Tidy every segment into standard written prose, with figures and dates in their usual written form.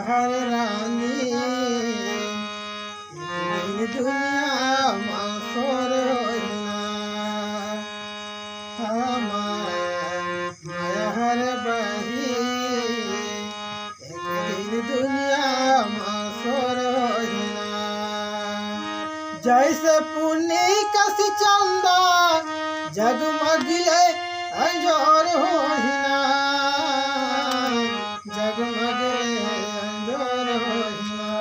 हर रानी दुनिया मासोर होइना हर बही एक दिन दुनिया मासोर होइना जैसे पुन्नी कसी चंदा जगमगले अंजोर होइना जगमगले अंजोर होइना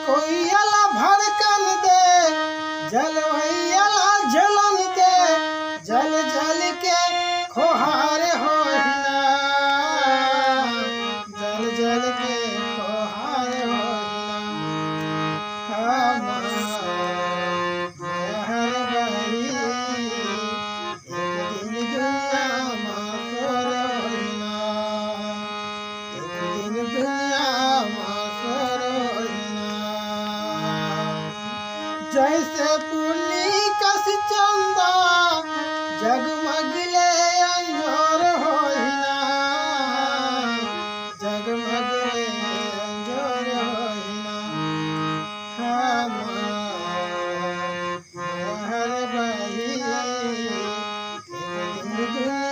कोई अला भड़कन दे जल भैया जलन दे जल जल के खोहार होइना जल जल के खोहार होइना हर बही एक दिन दुनिया मासोर होइना एक दिन दुनिया मासोर जैसे पुन्नी कस चंदा जगमगले अंजोर होइना जगमगले अंजोर होइना हर बही एक दिन दुनिया